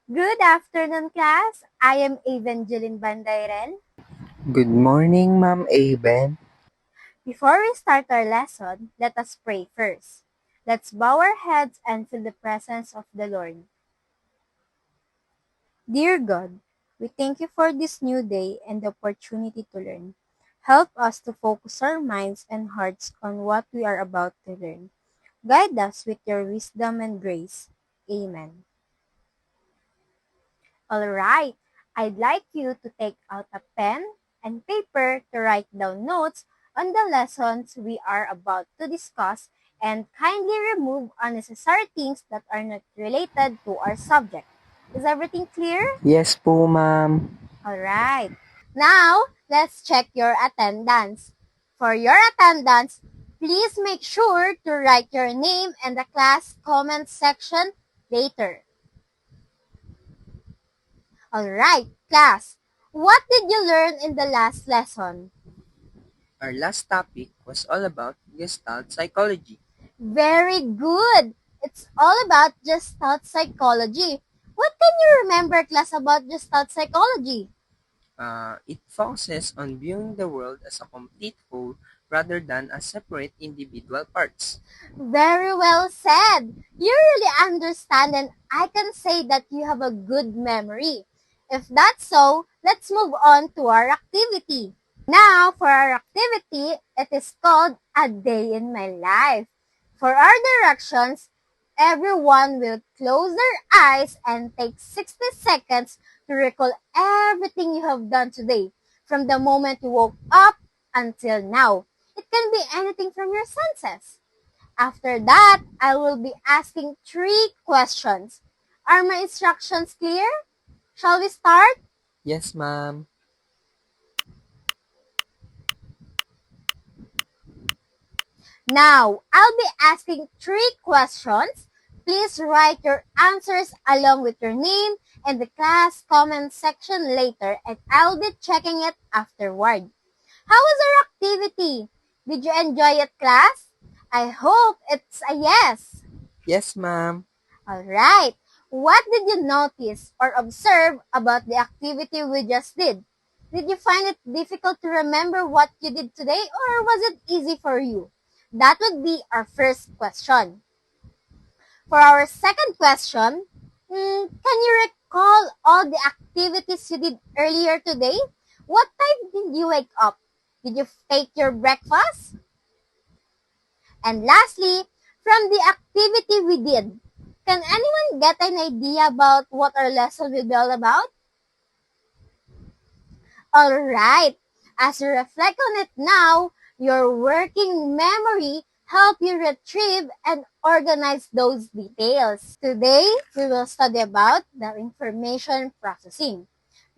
Good afternoon, class. I am Evangeline Bandairen. Good morning, Ma'am Aben. Before we start our lesson, let us pray first. Let's bow our heads and feel the presence of the Lord. Dear God, we thank you for this new day and the opportunity to learn. Help us to focus our minds and hearts on what we are about to learn. Guide us with your wisdom and grace. Amen. Alright, I'd like you to take out a pen and paper to write down notes on the lessons we are about to discuss and kindly remove unnecessary things that are not related to our subject. Is everything clear? Yes po, Ma'am. Alright. Now, let's check your attendance. For your attendance, please make sure to write your name in the class comment section later. Alright, class. What did you learn in the last lesson? Our last topic was all about Gestalt psychology. Very good. It's all about Gestalt psychology. What can you remember, class, about Gestalt psychology? It focuses on viewing the world as a complete whole rather than as separate individual parts. Very well said. You really understand, and I can say that you have a good memory. If that's so, let's move on to our activity. Now, for our activity, it is called A Day in My Life. For our directions, everyone will close their eyes and take 60 seconds to recall everything you have done today, from the moment you woke up until now. It can be anything from your senses. After that, I will be asking 3 questions. Are my instructions clear? Shall we start? Yes, Ma'am. Now, I'll be asking 3 questions. Please write your answers along with your name in the class comment section later, and I'll be checking it afterward. How was our activity? Did you enjoy it, class? I hope it's a yes. Yes, Ma'am. Alright. What did you notice or observe about the activity we just did? Did you find it difficult to remember what you did today, or was it easy for you? That would be our first question. For our second question, can you recall all the activities you did earlier today? What time did you wake up? Did you take your breakfast? And lastly, from the activity we did, can anyone get an idea about what our lesson will be all about? Alright, as you reflect on it now, your working memory help you retrieve and organize those details. Today, we will study about the information processing.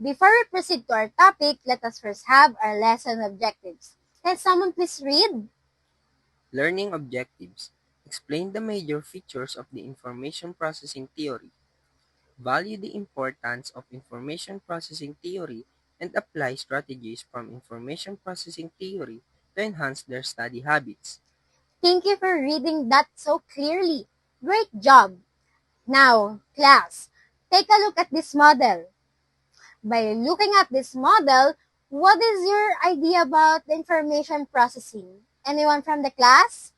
Before we proceed to our topic, let us first have our lesson objectives. Can someone please read? Learning objectives. Explain the major features of the information processing theory. Value the importance of information processing theory and apply strategies from information processing theory to enhance their study habits. Thank you for reading that so clearly. Great job. Now, class, take a look at this model. By looking at this model, what is your idea about the information processing? Anyone from the class?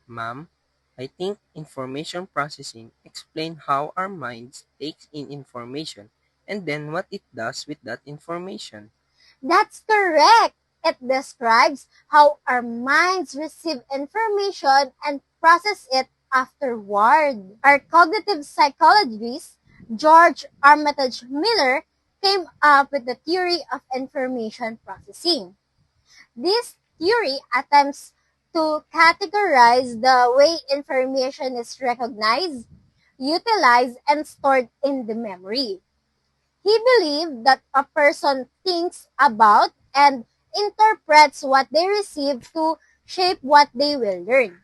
Ma'am, I think information processing explains how our minds takes in information and then what it does with that information. That's correct. It describes how our minds receive information and process it afterward. Our cognitive psychologist, George Armitage Miller, came up with the theory of information processing. This theory attempts to categorize the way information is recognized, utilized, and stored in the memory. He believed that a person thinks about and interprets what they receive to shape what they will learn.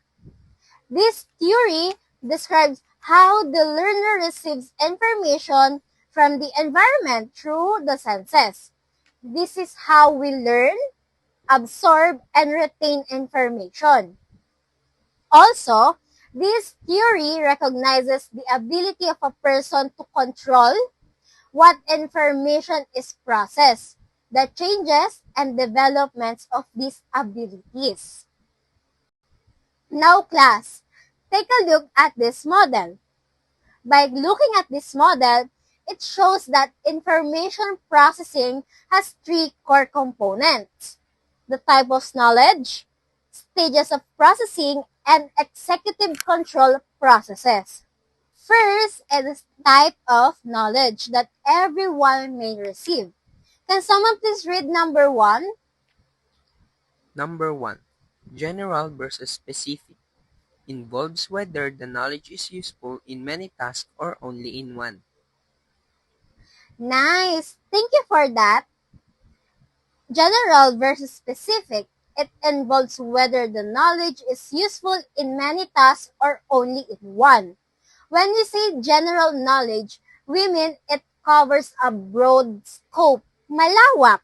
This theory describes how the learner receives information from the environment through the senses. This is how we learn, absorb, and retain information. Also, this theory recognizes the ability of a person to control, what information is processed, the changes and developments of these abilities. Now class, take a look at this model. By looking at this model, it shows that information processing has three core components: the type of knowledge, stages of processing, and executive control processes. First is type of knowledge that everyone may receive. Can someone please read number one? Number 1. General versus specific. Involves whether the knowledge is useful in many tasks or only in one. Nice. Thank you for that. General versus specific. It involves whether the knowledge is useful in many tasks or only in one. When we say general knowledge, we mean it covers a broad scope, malawak.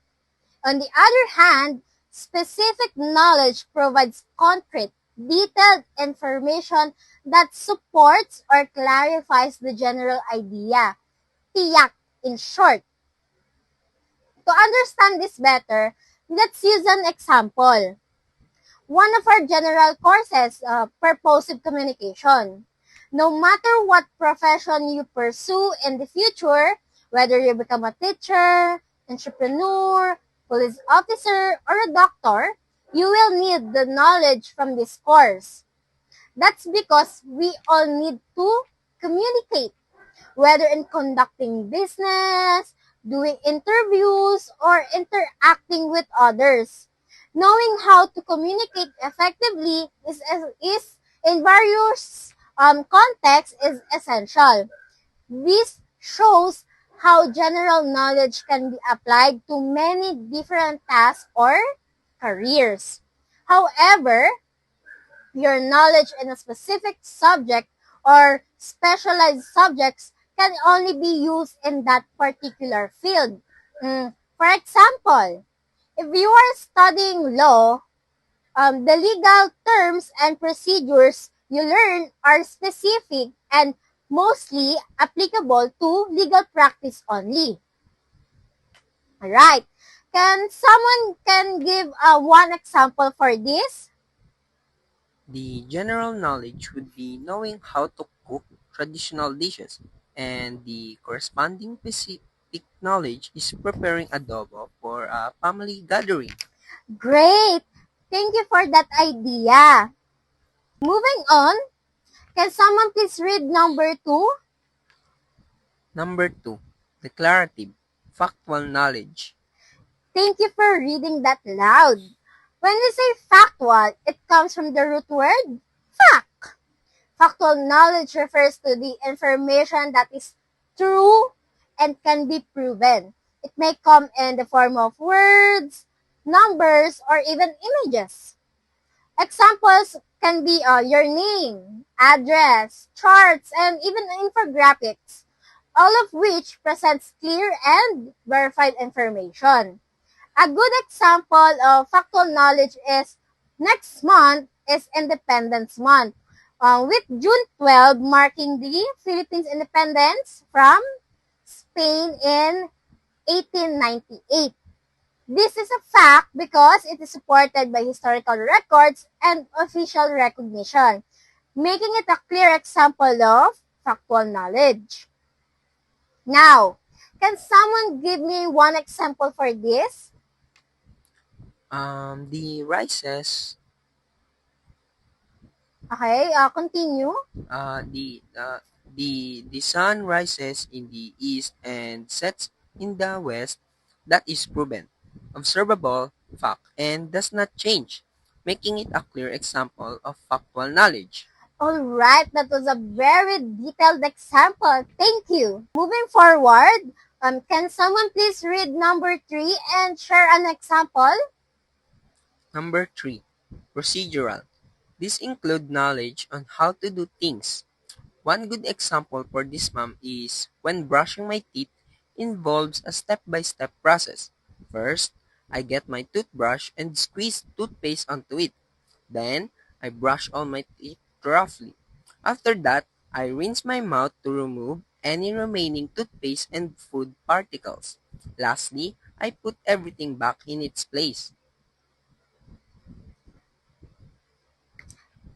On the other hand, specific knowledge provides concrete, detailed information that supports or clarifies the general idea. Tiyak, in short. To understand this better, let's use an example. One of our general courses, purposive communication. No matter what profession you pursue in the future, whether you become a teacher, entrepreneur, police officer, or a doctor, you will need the knowledge from this course. That's because we all need to communicate, whether in conducting business, doing interviews, or interacting with others. Knowing how to communicate effectively is in various contexts is essential. This shows how general knowledge can be applied to many different tasks or careers. However, your knowledge in a specific subject or specialized subjects can only be used in that particular field. For example, if you are studying law, the legal terms and procedures you learn are specific and mostly applicable to legal practice only. Alright. Can someone can give one example for this? The general knowledge would be knowing how to cook traditional dishes, and the corresponding specific knowledge is preparing adobo for a family gathering. Great! Thank you for that idea. Moving on, can someone please read number two? Number 2. Declarative, factual knowledge. Thank you for reading that loud. When we say factual, it comes from the root word fact. Factual knowledge refers to the information that is true and can be proven. It may come in the form of words, numbers, or even images. Examples can be your name, address, charts, and even infographics, all of which presents clear and verified information. A good example of factual knowledge is next month is Independence Month, with June 12 marking the Philippines independence from Spain in 1898. This is a fact because it is supported by historical records and official recognition, making it a clear example of factual knowledge. Now, can someone give me one example for this? The rises, Okay, continue. the sun rises in the east and sets in the west. That is proven, observable fact, and does not change, making it a clear example of factual knowledge. Alright, that was a very detailed example. Thank you. Moving forward, can someone please read number three and share an example? Number 3. Procedural. This include knowledge on how to do things. One good example for this, ma'am, is when brushing my teeth involves a step-by-step process. First, I get my toothbrush and squeeze toothpaste onto it. Then, I brush all my teeth roughly. After that, I rinse my mouth to remove any remaining toothpaste and food particles. Lastly, I put everything back in its place.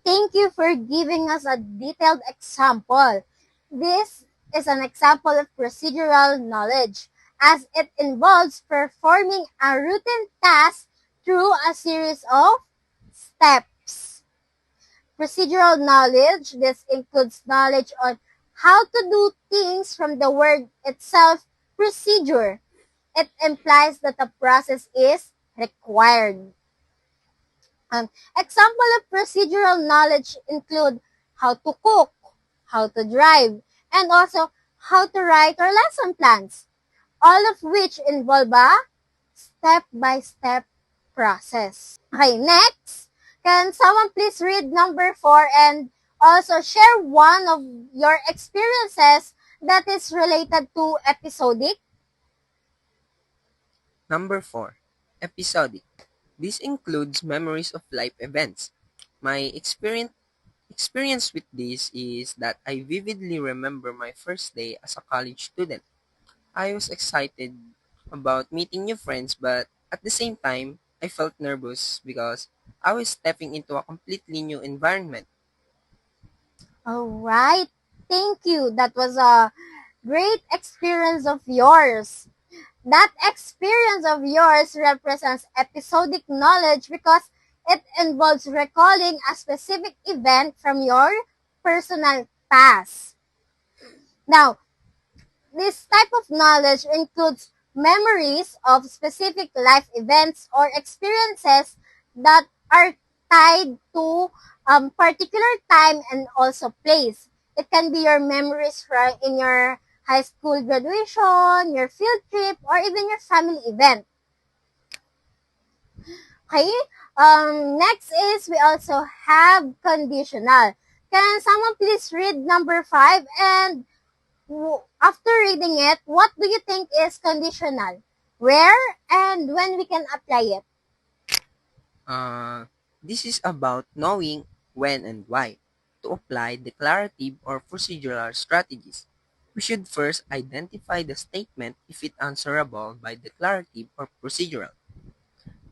Thank you for giving us a detailed example. This is an example of procedural knowledge, as it involves performing a routine task through a series of steps. Procedural knowledge, this includes knowledge on how to do things from the word itself, procedure. It implies that a process is required. Example of procedural knowledge include how to cook, how to drive, and also how to write our lesson plans, all of which involve a step-by-step process. Okay, next, can someone please read number 4 and also share one of your experiences that is related to episodic? Number 4. Episodic. This includes memories of life events. My experience with this is that I vividly remember my first day as a college student. I was excited about meeting new friends, but at the same time, I felt nervous because I was stepping into a completely new environment. All right. Thank you. That was a great experience of yours. That experience of yours represents episodic knowledge because it involves recalling a specific event from your personal past. Now, this type of knowledge includes memories of specific life events or experiences that are tied to particular time and also place. It can be your memories from in your high school graduation, your field trip, or even your family event. Okay? Next is we also have conditional. Can someone please read number 5 and after reading it, what do you think is conditional? Where and when we can apply it? Uh, this is about knowing when and why to apply declarative or procedural strategies. We should first identify the statement if it answerable by declarative or procedural.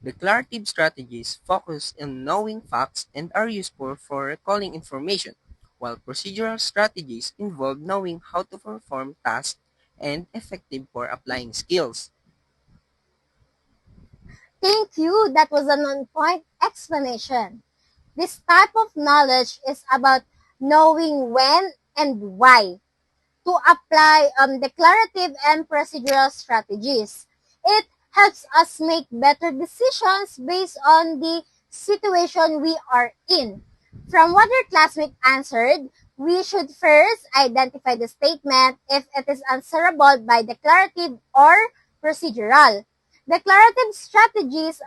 Declarative strategies focus on knowing facts and are useful for recalling information, while procedural strategies involve knowing how to perform tasks and effective for applying skills. Thank you. That was an on-point explanation. This type of knowledge is about knowing when and why to apply declarative and procedural strategies. It helps us make better decisions based on the situation we are in. From what your classmate answered, we should first identify the statement if it is answerable by declarative or procedural. Declarative strategies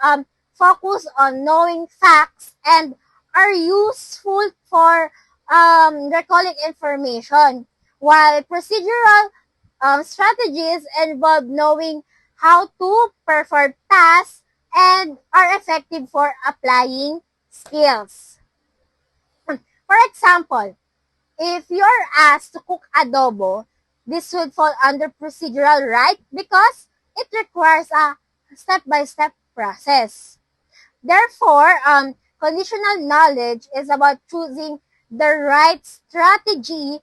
focus on knowing facts and are useful for recalling information, while procedural strategies involve knowing how to perform tasks and are effective for applying skills. For example, if you're asked to cook adobo, this would fall under procedural, right? Because it requires a step-by-step process. Therefore, conditional knowledge is about choosing the right strategy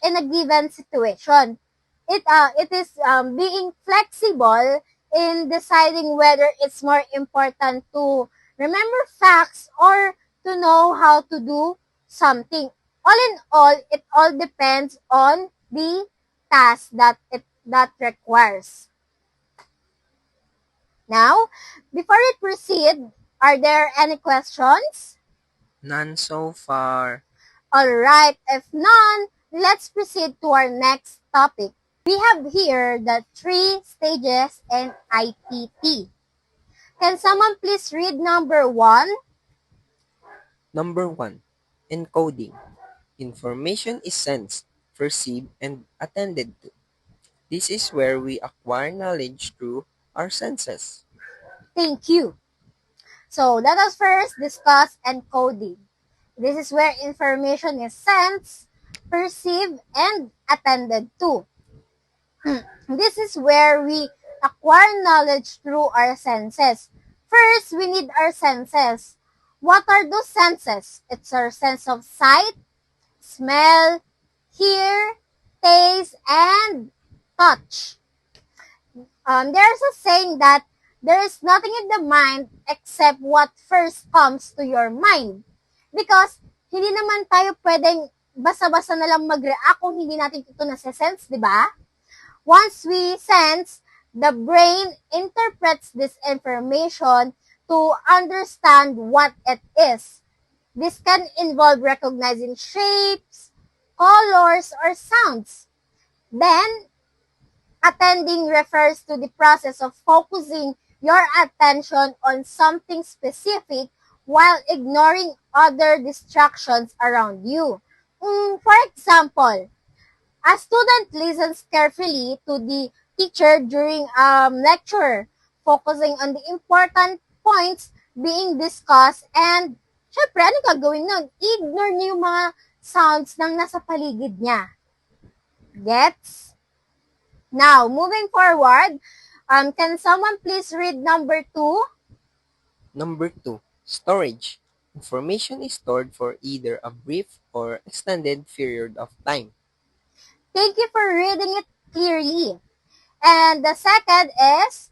in a given situation. It is being flexible in deciding whether it's more important to remember facts or to know how to do something. All in all, it all depends on the task that requires. Now, before we proceed, are there any questions? None so far. Alright, if none, let's proceed to our next topic. We have here the 3 stages in ITT. Can someone please read number 1? Number 1. Encoding. Information is sensed, perceived, and attended to. This is where we acquire knowledge through our senses. Thank you. So let us first discuss encoding. This is where information is sensed, perceived, and attended to. This is where we acquire knowledge through our senses. First, we need our senses. What are those senses? It's our sense of sight, smell, hear, taste, and touch. There's a saying that there is nothing in the mind except what first comes to your mind. Because hindi naman tayo pwedeng basa-basa na lang mag-react kung hindi natin ito nasa-sense, di ba? Once we sense, the brain interprets this information to understand what it is. This can involve recognizing shapes, colors, or sounds. Then, attending refers to the process of focusing your attention on something specific while ignoring other distractions around you. For example, a student listens carefully to the teacher during lecture, focusing on the important points being discussed, and syempre, ano gagawin nun? Ignore niyo yung mga sounds ng nasa paligid niya. Gets? Now, moving forward, can someone please read number 2? Number 2. Storage. Information is stored for either a brief or extended period of time. Thank you for reading it clearly. And the second is,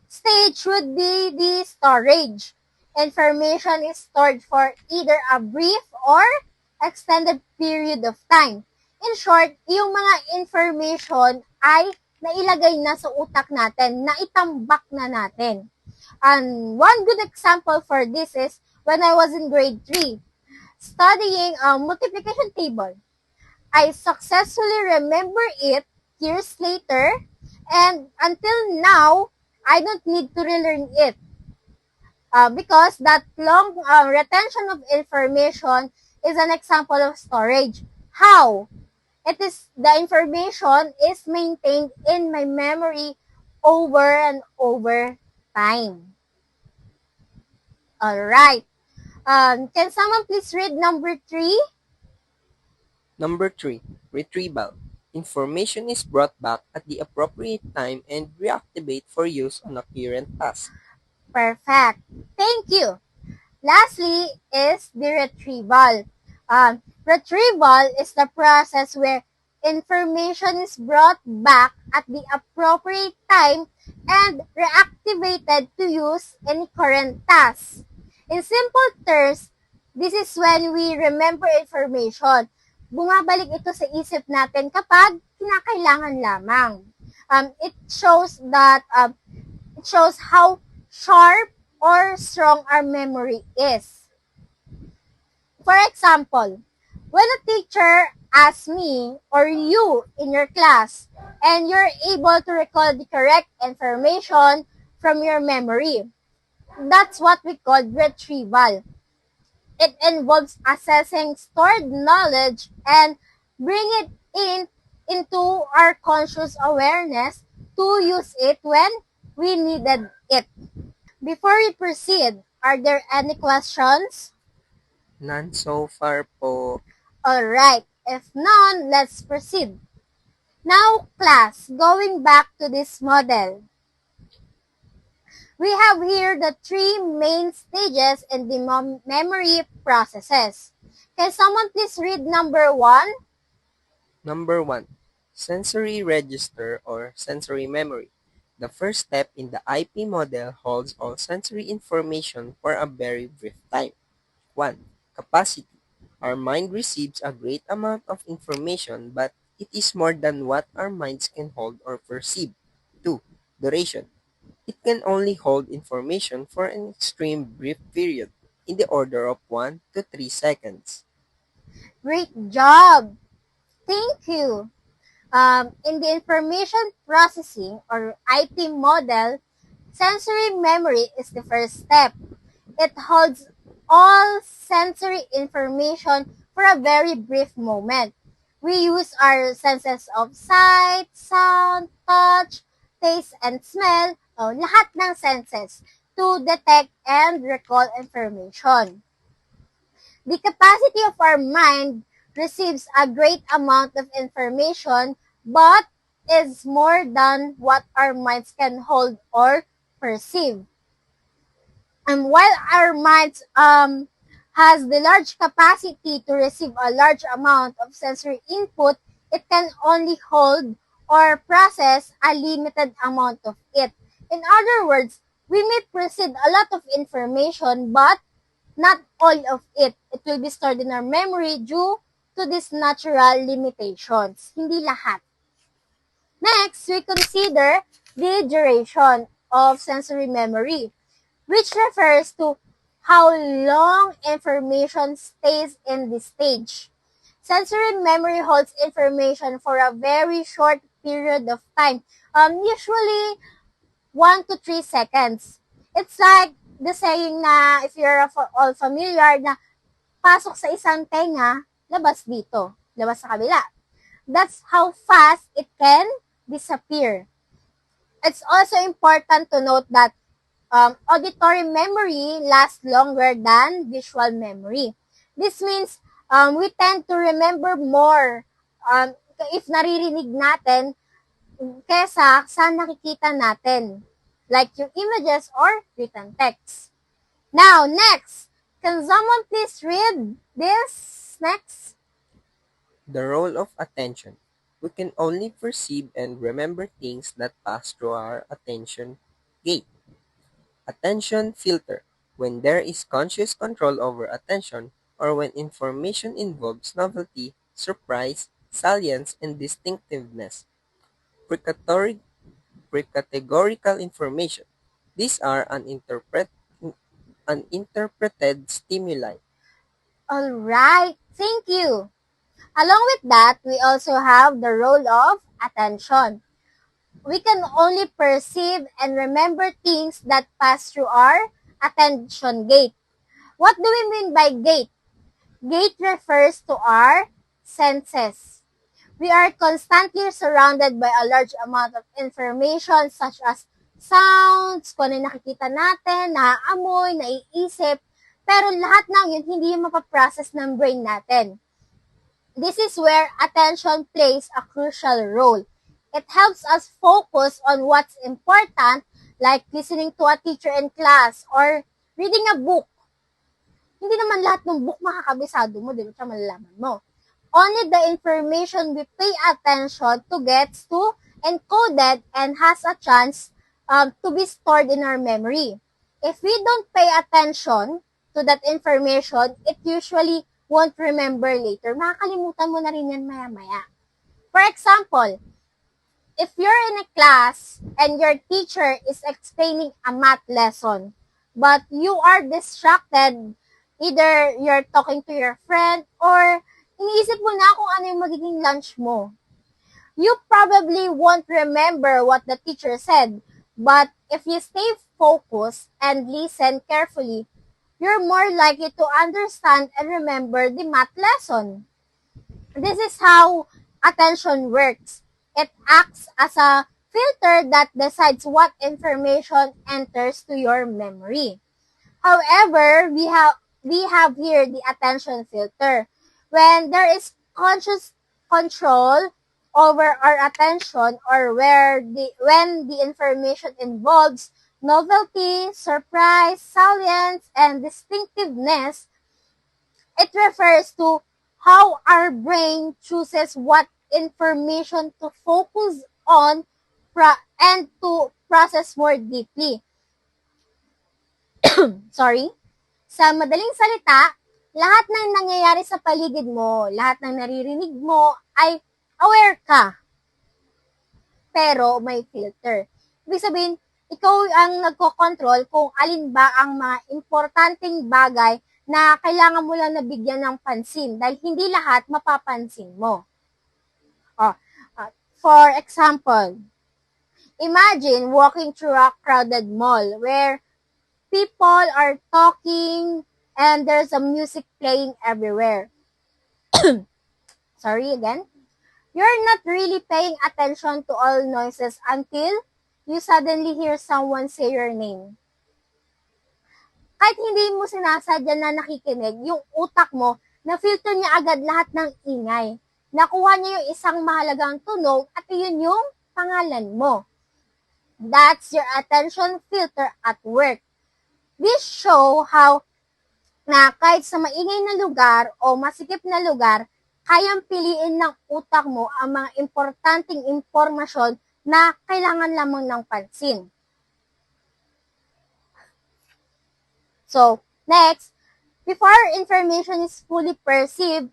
stage would be the storage. Information is stored for either a brief or extended period of time. In short, yung mga information ay nailagay na sa utak natin, naitambak na natin. And one good example for this is when I was in grade 3, studying a multiplication table. I successfully remember it years later, and until now, I don't need to relearn it. Because that long retention of information is an example of storage. How? The information is maintained in my memory over and over time. Alright. Can someone please read number 3? Number 3. Retrieval. Information is brought back at the appropriate time and reactivate for use on a current task. Perfect. Thank you. Lastly is the retrieval. Retrieval is the process where information is brought back at the appropriate time and reactivated to use in current tasks. In simple terms, this is when we remember information. Bumabalik ito sa isip natin kapag kinakailangan lamang. It shows how sharp or strong our memory is. For example, when a teacher asks me or you in your class and you're able to recall the correct information from your memory, that's what we call retrieval. It involves assessing stored knowledge and bring it into our conscious awareness to use it when we needed it. Before we proceed, are there any questions? None so far po. Alright, if none, let's proceed. Now, class, going back to this model. We have here the 3 main stages in the memory processes. Can someone please read number 1? Number 1. Sensory register or sensory memory. The first step in the IP model holds all sensory information for a very brief time. 1. Capacity. Our mind receives a great amount of information, but it is more than what our minds can hold or perceive. 2. Duration. It can only hold information for an extreme brief period, in the order of 1 to 3 seconds. Great job! Thank you! In the information processing or IP model, sensory memory is the first step. It holds all sensory information for a very brief moment. We use our senses of sight, sound, touch, taste, and smell, lahat ng senses, to detect and recall information. The capacity of our mind receives a great amount of information, but is more than what our minds can hold or perceive. And while our minds has the large capacity to receive a large amount of sensory input, it can only hold or process a limited amount of it. In other words, we may perceive a lot of information, but not all of it. It will be stored in our memory due to these natural limitations. Hindi lahat. Next, we consider the duration of sensory memory, which refers to how long information stays in this stage. Sensory memory holds information for a very short period of time, usually 1 to 3 seconds. It's like the saying na, if you're all familiar, na pasok sa isang tenga, labas dito, labas sa kabila. That's how fast it can disappear. It's also important to note that auditory memory lasts longer than visual memory. This means we tend to remember more if naririnig natin kesa sa nakikita natin, like yung images or written text. Now, next, can someone please read this next? The role of attention. We can only perceive and remember things that pass through our attention gate. Attention filter. When there is conscious control over attention, or when information involves novelty, surprise, salience, and distinctiveness. Precatory, Precategorical information. These are uninterpreted stimuli. Alright, thank you. Along with that, we also have the role of attention. We can only perceive and remember things that pass through our attention gate. What do we mean by gate? Gate refers to our senses. We are constantly surrounded by a large amount of information such as sounds, kung ano nakikita natin, naaamoy, naiisip, pero lahat ng yun hindi yung mapaprocess ng brain natin. This is where attention plays a crucial role. It helps us focus on what's important, like listening to a teacher in class or reading a book. Hindi naman lahat ng book makakabisado mo, di ba? Malalaman mo. Only the information we pay attention to gets to encoded and has a chance to be stored in our memory. If we don't pay attention to that information, it usually won't remember later. Makakalimutan mo na rin yan maya-maya. For example, if you're in a class and your teacher is explaining a math lesson, but you are distracted, either you're talking to your friend or iniisip mo na kung ano yung magiging lunch mo. You probably won't remember what the teacher said, but if you stay focused and listen carefully, you're more likely to understand and remember the math lesson. This is how attention works. It acts as a filter that decides what information enters to your memory. However, we have here the attention filter. When there is conscious control over our attention or when the information involves novelty, surprise, salience, and distinctiveness, it refers to how our brain chooses what information to focus on and to process more deeply. Sorry? Sa madaling salita, lahat ng nangyayari sa paligid mo, lahat ng naririnig mo ay aware ka. Pero may filter. Ibig sabihin, ikaw ang nagko-control kung alin ba ang mga importanteng bagay na kailangan mo lang nabigyan ng pansin dahil hindi lahat mapapansin mo. For example, imagine walking through a crowded mall where people are talking and there's a music playing everywhere. Sorry again. You're not really paying attention to all noises until you suddenly hear someone say your name. Kahit hindi mo sinasadya na nakikinig, yung utak mo, Na-filter niya agad lahat ng ingay. Nakuha niya yung isang mahalagang tunog at iyon yung pangalan mo. That's your attention filter at work. This show how na kahit sa maingay na lugar o masikip na lugar, kayang piliin ng utak mo ang mga importanteng impormasyon na kailangan lamang ng pansin. So, next, before information is fully perceived,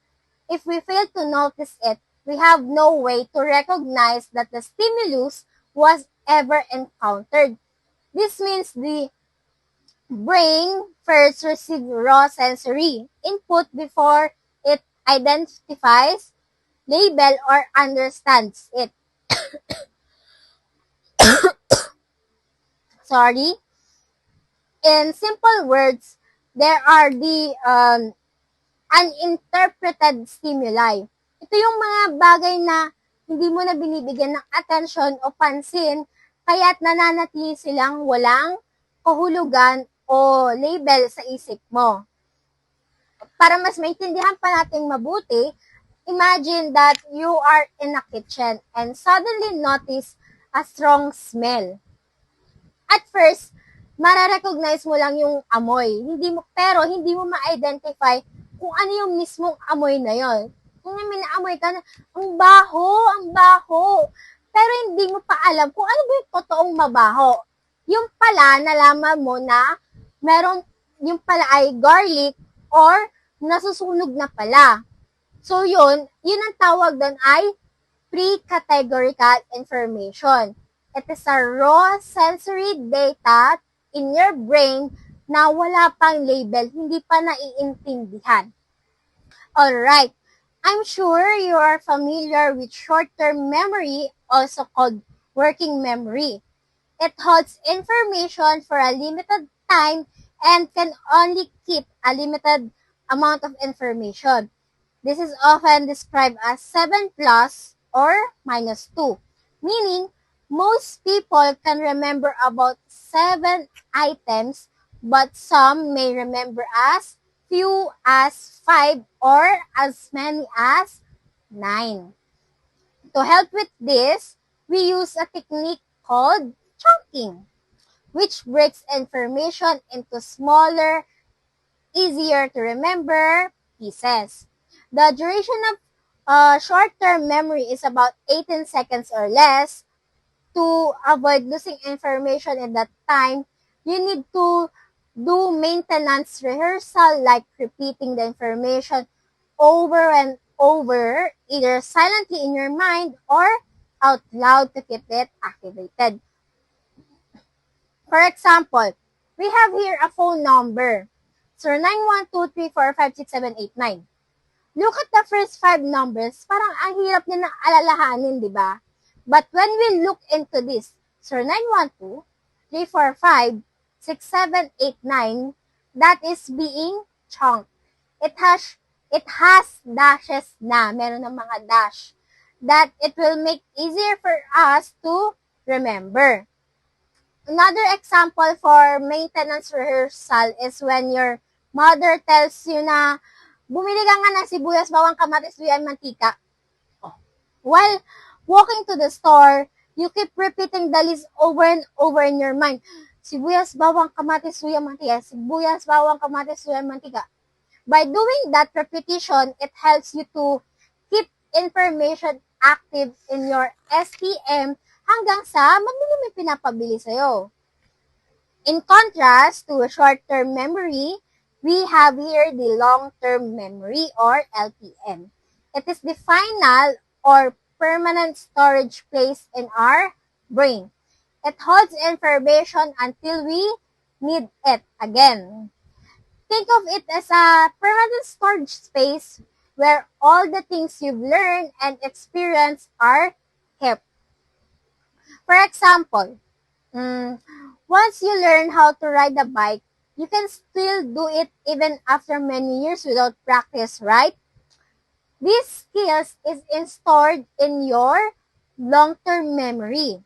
if we fail to notice it, we have no way to recognize that the stimulus was ever encountered. This means the brain first receives raw sensory input before it identifies, label, or understands it. Sorry. In simple words, there are the uninterpreted stimuli. Ito yung mga bagay na hindi mo na binibigyan ng atensyon o pansin, kaya't nananatili silang walang kahulugan o label sa isip mo. Para mas maintindihan pa natin mabuti, imagine that you are in a kitchen and suddenly notice a strong smell. At first, mararecognize mo lang yung amoy. Pero hindi mo ma-identify kung ano yung mismong amoy na yon. Kung may naamoy ka na, ang baho. Pero hindi mo pa alam kung ano ba yung totoong mabaho. Yung pala, nalaman mo na meron, yung pala ay garlic or nasusunog na pala. So yun ang tawag doon ay pre-categorical information. It is a raw sensory data in your brain na wala pang label, hindi pa naiintindihan. Alright, I'm sure you are familiar with short-term memory, also called working memory. It holds information for a limited time and can only keep a limited amount of information. This is often described as 7 plus or minus 2, meaning most people can remember about 7 items, but some may remember as few as 5 or as many as 9. To help with this, we use a technique called chunking, which breaks information into smaller, easier to remember pieces. The duration of short-term memory is about 18 seconds or less. To avoid losing information in that time, you need to do maintenance rehearsal, like repeating the information over and over, either silently in your mind or out loud to keep it activated. For example, we have here a phone number. 091234567889. Look at the first 5 numbers, parang ang hirap niya na alalahanin, di ba? But when we look into this, 0912-345-6789, that is being chunked. It has dashes na, meron ng mga dash, that it will make easier for us to remember. Another example for maintenance rehearsal is when your mother tells you na bumili ka nga ng sibuyas, bawang, kamatis, luya, mantika. While walking to the store, you keep repeating the list over and over in your mind. Sibuyas, bawang, kamatis, luya, mantika. Sibuyas, bawang, kamatis, luya, mantika. By doing that repetition, it helps you to keep information active in your STM hanggang sa mabili may pinapabili sa'yo. In contrast to short-term memory, we have here the long-term memory or LTM. It is the final or permanent storage place in our brain. It holds information until we need it again. Think of it as a permanent storage space where all the things you've learned and experienced are kept. For example, once you learn how to ride a bike, you can still do it even after many years without practice, right? These skills is stored in your long-term memory.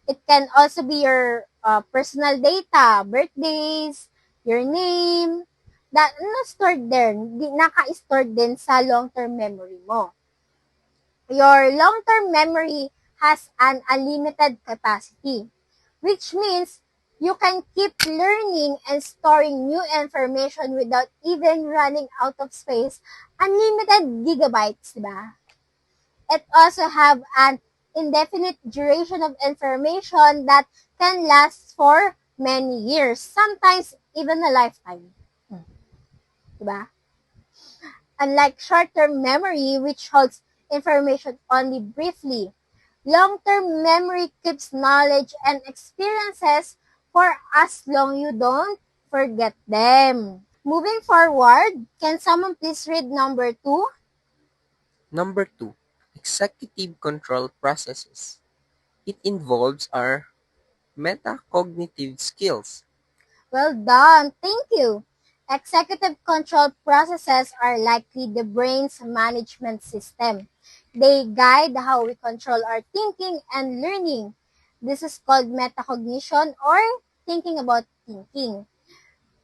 It can also be your personal data, birthdays, your name, stored there, naka-stored din sa long-term memory mo. Your long-term memory has an unlimited capacity, which means you can keep learning and storing new information without even running out of space. Unlimited gigabytes, diba? It also have an indefinite duration of information that can last for many years, sometimes even a lifetime. Diba? Unlike short-term memory, which holds information only briefly, long-term memory keeps knowledge and experiences for as long you don't forget them. Moving forward, can someone please read number 2? Number 2, executive control processes. It involves our metacognitive skills. Well done. Thank you. Executive control processes are likely the brain's management system. They guide how we control our thinking and learning. This is called metacognition or thinking about thinking.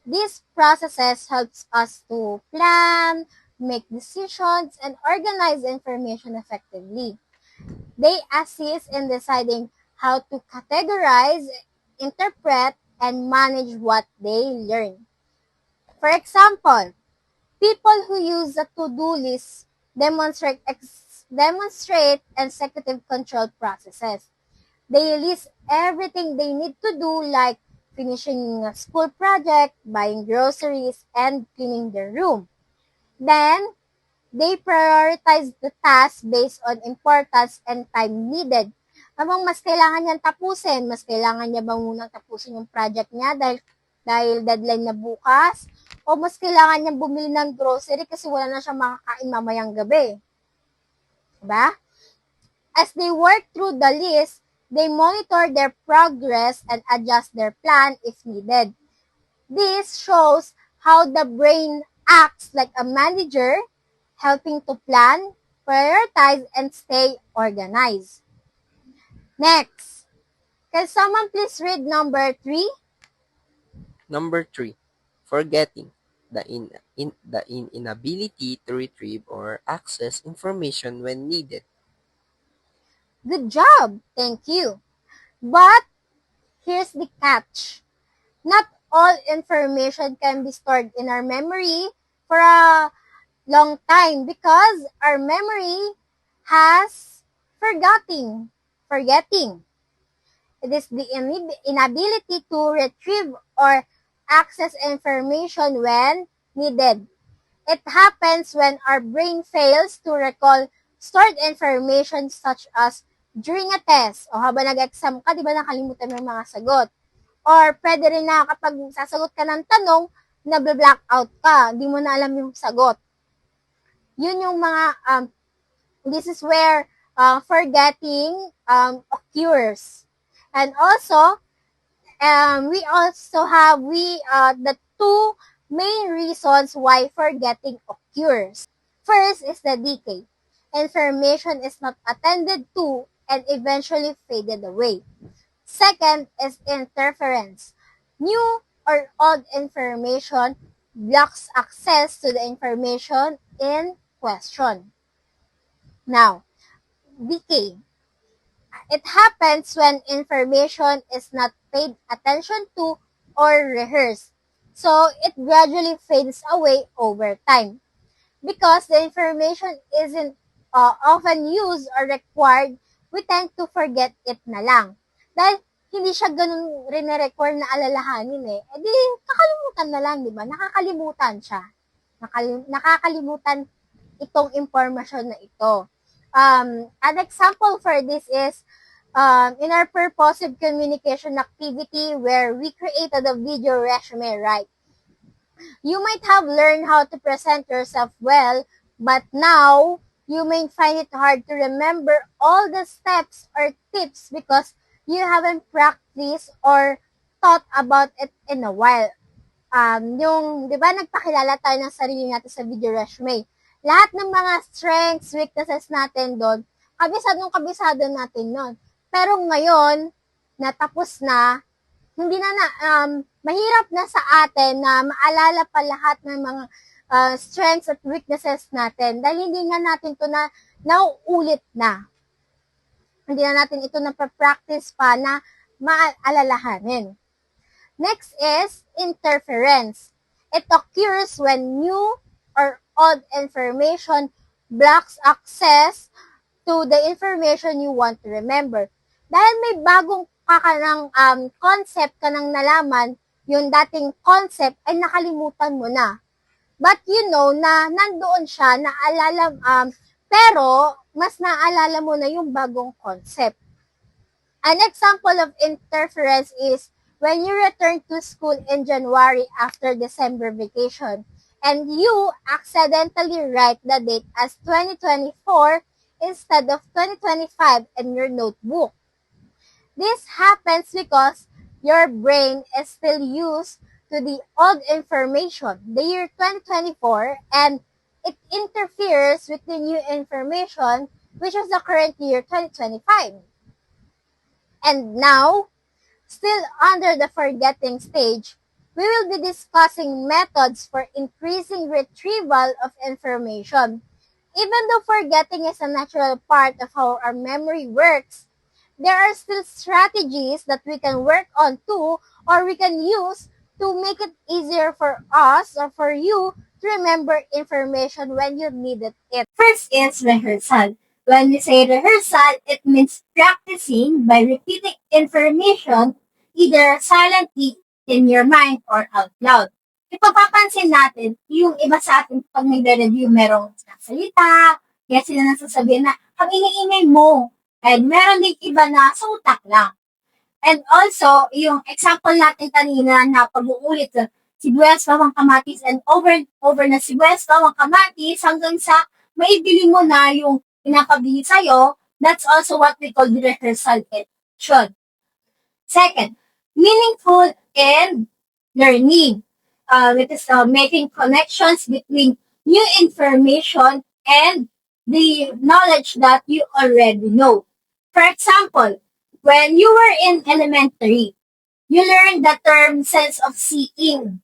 These processes helps us to plan, make decisions, and organize information effectively. They assist in deciding how to categorize, interpret, and manage what they learn. For example, people who use a to-do list demonstrate executive control processes. They list everything they need to do, like finishing a school project, buying groceries, and cleaning their room. Then, they prioritize the tasks based on importance and time needed. Amang mas kailangan niyang tapusin, mas kailangan niya bang munang tapusin yung project niya dahil deadline na bukas, o mas kailangan niyang bumili ng grocery kasi wala na siyang makakain mamayang gabi. Diba? As they work through the list, they monitor their progress and adjust their plan if needed. This shows how the brain acts like a manager, helping to plan, prioritize, and stay organized. Next, can someone please read number 3? Number 3, forgetting. The inability to retrieve or access information when needed. Good job! Thank you. But here's the catch. Not all information can be stored in our memory for a long time because our memory has forgetting. It is the inability to retrieve or access information when needed. It happens when our brain fails to recall stored information such as during a test o habang nag-exam ka, di ba nakalimutan mo yung mga sagot? Or pwede rin na kapag sasagot ka ng tanong, na-blackout ka, di mo na alam yung sagot. Yun yung mga, this is where forgetting occurs. And also, we also have the two main reasons why forgetting occurs. First is the decay. Information is not attended to and eventually faded away. Second is interference. New or old information blocks access to the information in question. Now, decay. It happens when information is not paid attention to or rehearsed. So, it gradually fades away over time. Because the information isn't often used or required, we tend to forget it na lang. Dahil hindi siya ganun rin-require na alalahanin eh. E di, kakalimutan na lang, di ba? Nakakalimutan siya. Nakakalimutan itong impormasyon na ito. An example for this is in our purposive communication activity where we created a video resume, right? You might have learned how to present yourself well, but now you may find it hard to remember all the steps or tips because you haven't practiced or thought about it in a while. Yung, di ba, nagpakilala tayo ng sarili natin sa video resume. Lahat ng mga strengths, weaknesses natin doon, kabisado natin nun. Pero ngayon, natapos na, mahirap na sa atin na maalala pa lahat ng mga strengths at weaknesses natin dahil hindi nga natin to na nauulit na. Hindi na natin ito napapractice pa na maalalahanin. Next is interference. It occurs when new or old information blocks access to the information you want to remember. Dahil may bagong kakanang concept ka nang nalaman, yung dating concept ay nakalimutan mo na. But you know na nandoon siya, naalala, pero mas naalala mo na yung bagong concept. An example of interference is when you return to school in January after December vacation and you accidentally write the date as 2024 instead of 2025 in your notebook. This happens because your brain is still used to the old information, the year 2024, and it interferes with the new information, which is the current year 2025. And now, still under the forgetting stage, we will be discussing methods for increasing retrieval of information. Even though forgetting is a natural part of how our memory works, there are still strategies that we can work on too, or we can use to make it easier for us or for you to remember information when you needed it. First is rehearsal. When we say rehearsal, it means practicing by repeating information either silently in your mind or out loud. Ipapapansin natin, yung iba sa atin pag nagre-review, merong salita, kaya sila nasasabihin na, ang ingay-ingay mo. And meron din iba na sa utak lang. And also, yung example natin kanina na pag-uulit, sibuyas, bawang kamatis, and over na sibuyas, bawang kamatis, hanggang sa maibili mo na yung pinapabili sa'yo, that's also what we call the rehearsal action. Second, meaningful and learning. It is making connections between new information and the knowledge that you already know. For example, when you were in elementary, you learned the term sense of seeing.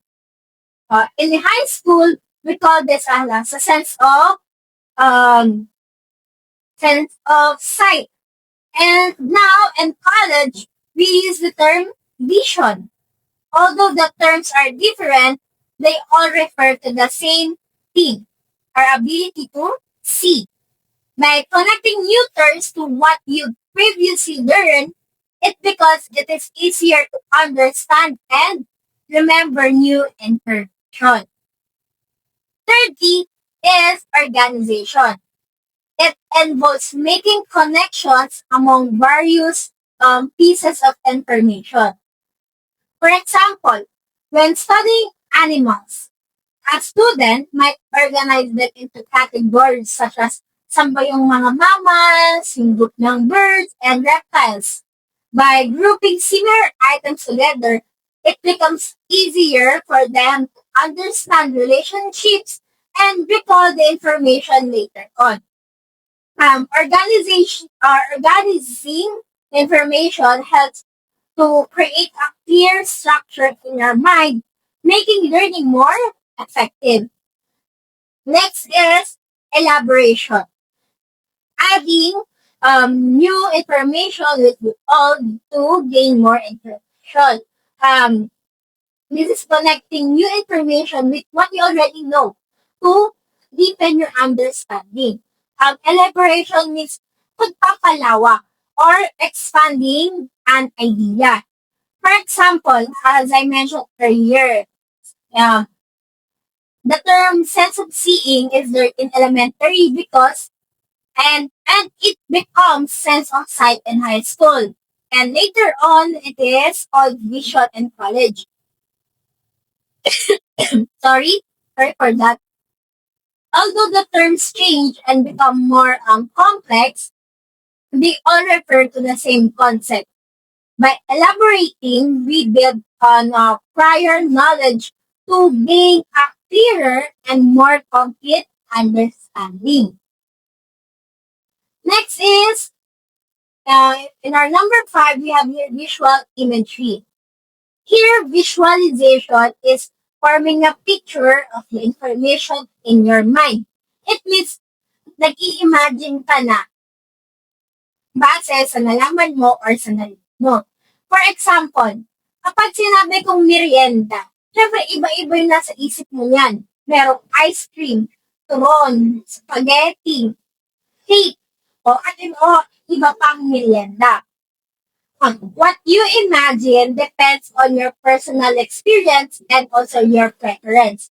In the high school, we call this a sense of sight. And now in college, we use the term vision. Although the terms are different, they all refer to the same thing, our ability to see. By connecting new terms to what you previously learned, it because it is easier to understand and remember new information. Thirdly is organization. It involves making connections among various pieces of information. For example, when studying animals, a student might organize them into categories such as saan ba yung mga mammals, yung group ng birds, and reptiles. By grouping similar items together, it becomes easier for them to understand relationships and recall the information later on. Organizing information helps to create a clear structure in your mind, making learning more effective. Next is elaboration. Adding new information with all to gain more information. This is connecting new information with what you already know to deepen your understanding. Elaboration means pagpapalawak or expanding an idea. For example, as I mentioned earlier, the term sense of seeing is there in elementary because and it becomes sense of sight in high school. And later on, it is called vision in college. Sorry for that. Although the terms change and become more complex, they all refer to the same concept. By elaborating, we build on prior knowledge to gain a clearer and more complete understanding. Next is, in our number 5, we have here visual imagery. Here, visualization is forming a picture of the information in your mind. It means nag-i-imagine ka na base sa nalaman mo or sa narinig mo. For example, kapag sinabi kong merienda, syempre iba-iba yung nasa isip mo yan. Merong ice cream, turon, spaghetti, cake, o iba pang merienda. What you imagine depends on your personal experience and also your preference.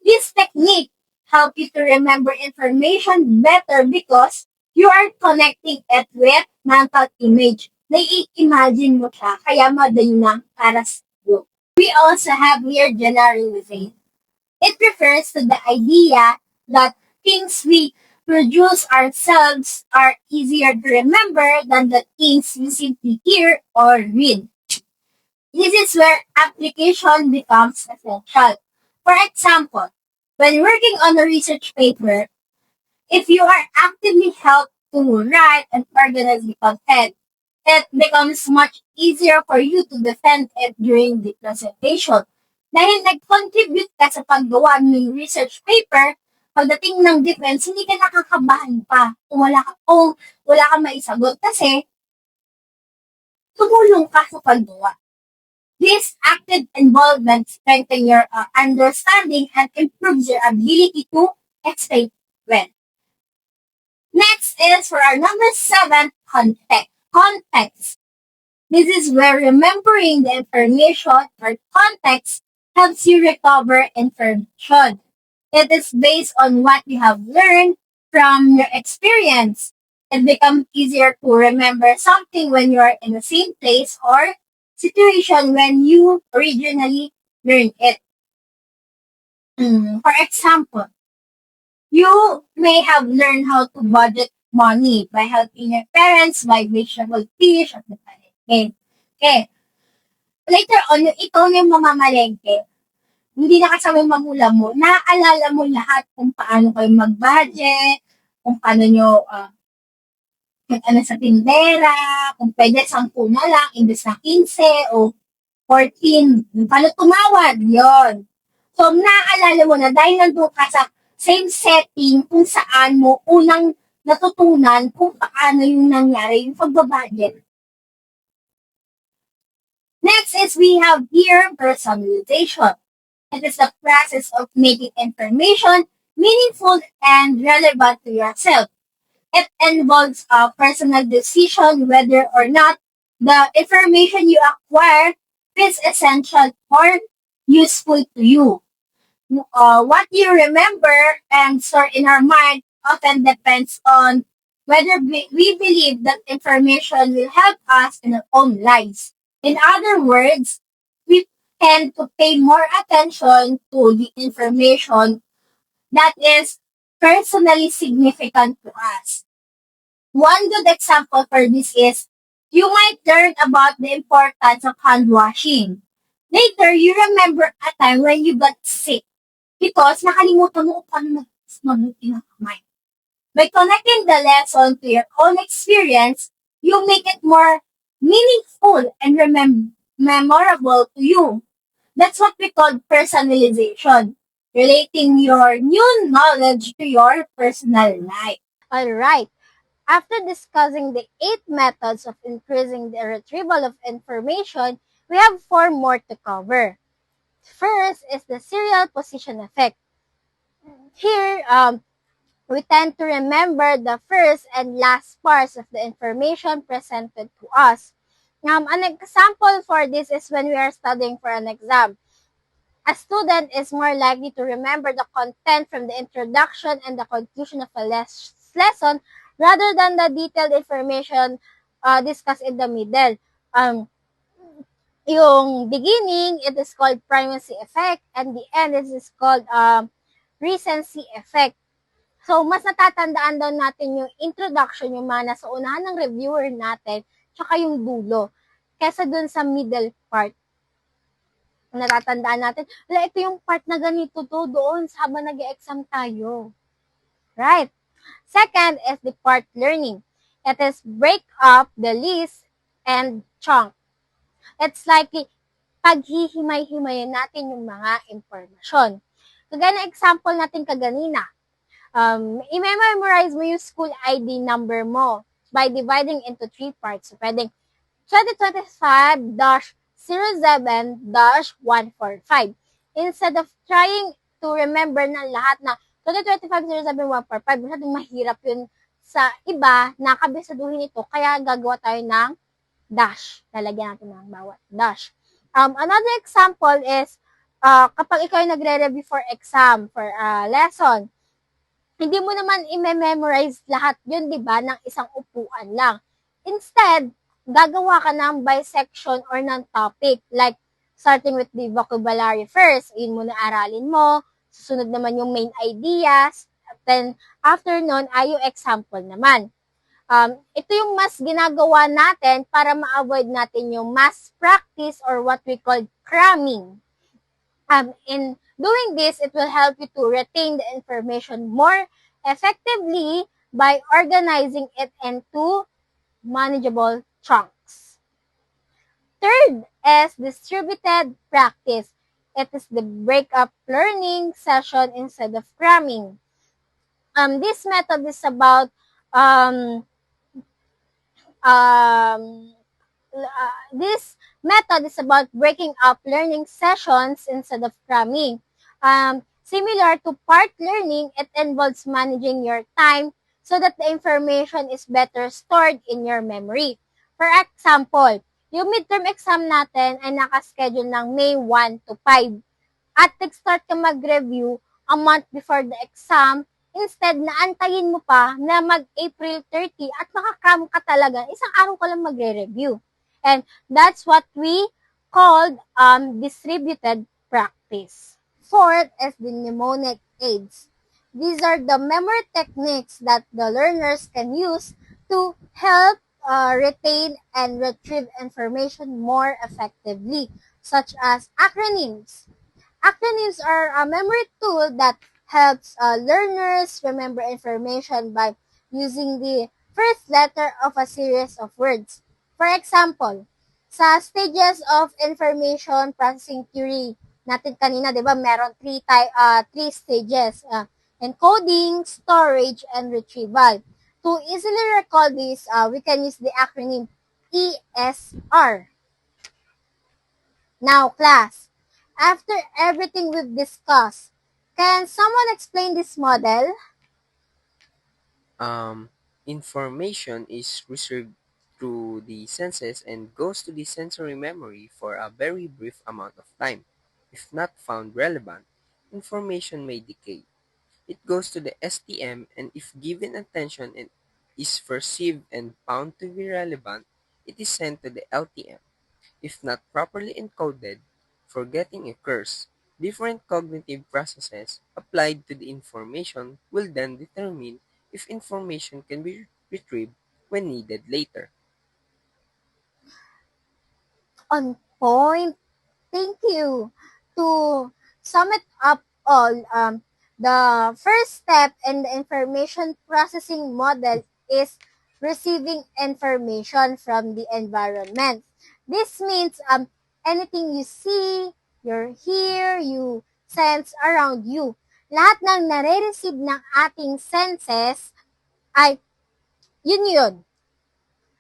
This technique help you to remember information better because you are connecting it with mental image. Nai-imagine mo siya, kaya madali lang para sa iyo. We also have here generalization. It refers to the idea that things we produce ourselves are easier to remember than the things we simply hear or read. This is where application becomes essential. For example, when working on a research paper, if you are actively helped to write and organize the content, it becomes much easier for you to defend it during the presentation. Dahil nag-contribute ka sa paggawa ng research paper, pagdating ng defense, hindi ka nakakabahan pa kung wala kang maisagot kasi tumulong ka sa paggawa. This active involvement strengthens your understanding and improves your ability to explain well. Next is for our number 7, context. Context. This is where remembering the information or context helps you recover information. It is based on what you have learned from your experience. It becomes easier to remember something when you are in the same place or situation when you originally learned it. For example, you may have learned how to budget money by helping your parents buy vegetable fish at the palengke. Okay. Later on, yung ikaw na yung mamamalengke, hindi na kasama yung magulang mo, naaalala mo lahat kung paano kayo mag-budget, kung paano nyo ano sa tindera, kung pwede 10 na lang, imbes na 15 o 14, paano tumawad, yon. So, naaalala mo na dahil nandun ka sa same setting kung saan mo unang natutunan kung paano yung nangyari yung pagbabudget. Next is we have here personalization. It is the process of making information meaningful and relevant to yourself. It involves a personal decision whether or not the information you acquire is essential or useful to you. What you remember and store in our mind often depends on whether we believe that information will help us in our own lives. In other words, we tend to pay more attention to the information that is personally significant to us. One good example for this is you might learn about the importance of hand washing. Later, you remember a time when you got sick because nakalimutan mo kung paano mabuti ng kamay. By connecting the lesson to your own experience, you make it more meaningful and memorable to you. That's what we call personalization, relating your new knowledge to your personal life. Alright, after discussing the 8 methods of increasing the retrieval of information, we have 4 more to cover. First is the serial position effect. Here, we tend to remember the first and last parts of the information presented to us. An example for this is when we are studying for an exam. A student is more likely to remember the content from the introduction and the conclusion of a lesson rather than the detailed information discussed in the middle. Yung beginning, it is called primacy effect, and the end, it is called recency effect. So, mas natatandaan daw natin yung introduction, yung mga nasa unahan ng reviewer natin, tsaka yung dulo, kesa dun sa middle part. Natatandaan natin, wala, ito yung part na ganito to doon habang nag-exam tayo. Right? Second is the part learning. It is break up the list and chunk. It's likely paghihimay-himayin natin yung mga impormasyon. Kagaya ng example natin kaganina, i-memorize mo yung school ID number mo by dividing into 3 parts. So, pwedeng 2025-07-145. Instead of trying to remember na lahat na 2025-07-145, masyadong mahirap yun sa iba na kabisaduhin ito, kaya gagawa tayo ng dash. Lalagyan natin ng bawat dash. Another example is, kapag ikaw ay nagre-review for exam, for lesson, hindi mo naman i-memorize lahat yun, di ba, ng isang upuan lang. Instead, gagawa ka ng by section or ng topic. Like, starting with the vocabulary first, yun muna aralin mo. Susunod naman yung main ideas. Then, after nun, ay yung example naman. Ito yung mas ginagawa natin para ma-avoid natin yung mass practice or what we call cramming. In doing this, it will help you to retain the information more effectively by organizing it into manageable chunks. Third is distributed practice. It is the break-up learning session instead of cramming. This method is about this method is about breaking up learning sessions instead of cramming. Similar to part learning, it involves managing your time so that the information is better stored in your memory. For example, yung midterm exam natin ay nakaschedule ng May 1 to 5. At nag-start ka mag-review a month before the exam, instead na antayin mo pa na mag-April 30 at makakram ka talaga, isang araw ka lang magre-review. And that's what we called distributed practice. Fourth is the mnemonic aids. These are the memory techniques that the learners can use to help retain and retrieve information more effectively, such as acronyms. Acronyms are a memory tool that helps learners remember information by using the first letter of a series of words. For example, sa stages of information processing theory natin kanina, 'di ba, meron three stages: encoding, storage, and retrieval. To easily recall this, we can use the acronym ESR. Now, class, after everything we've discussed, can someone explain this model? Information is received through the senses and goes to the sensory memory for a very brief amount of time. If not found relevant, information may decay. It goes to the STM, and if given attention and is perceived and found to be relevant, it is sent to the LTM. If not properly encoded, forgetting occurs. Different cognitive processes applied to the information will then determine if information can be retrieved when needed later. On point. Thank you. To sum it up all, the first step in the information processing model is receiving information from the environment. This means anything you see, you hear, you sense around you. Lahat ng nare-receive ng ating senses ay yun.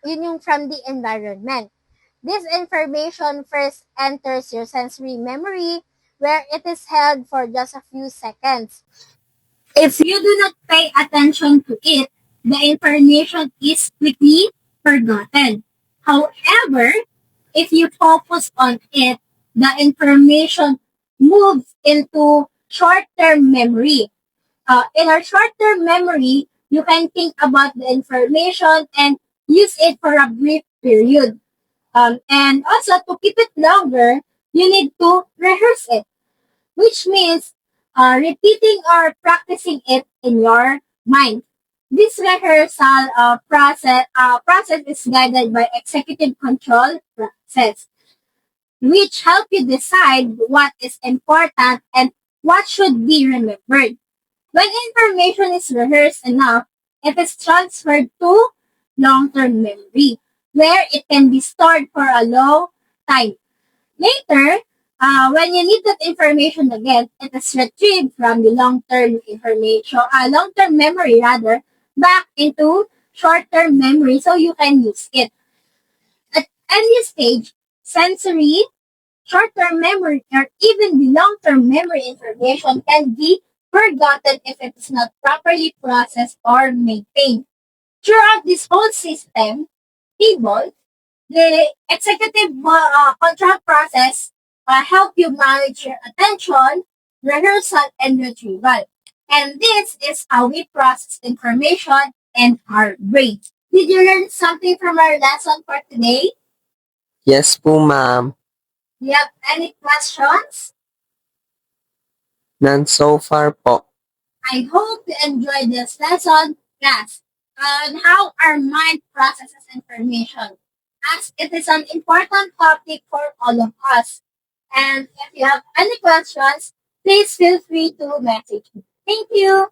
Yun yung from the environment. This information first enters your sensory memory where it is held for just a few seconds. If you do not pay attention to it, the information is quickly forgotten. However, if you focus on it, the information moves into short-term memory. In our short-term memory, you can think about the information and use it for a brief period. And also, to keep it longer, you need to rehearse it, which means repeating or practicing it in your mind. This rehearsal process is guided by executive control process, which help you decide what is important and what should be remembered. When information is rehearsed enough, it is transferred to long-term memory, where it can be stored for a long time. Later, when you need that information again, it is retrieved from the long-term memory rather, back into short-term memory so you can use it. At any stage, sensory, short-term memory, or even the long-term memory information can be forgotten if it is not properly processed or maintained. Throughout this whole system, people, the executive control process help you manage your attention, rehearsal, and retrieval. And this is how we process information in our brain. Did you learn something from our lesson for today? Yes po, ma'am. Do you have any questions? None so far po. I hope you enjoyed this lesson, class, on how our mind processes information, as it is an important topic for all of us. And if you have any questions, please feel free to message me. Thank you.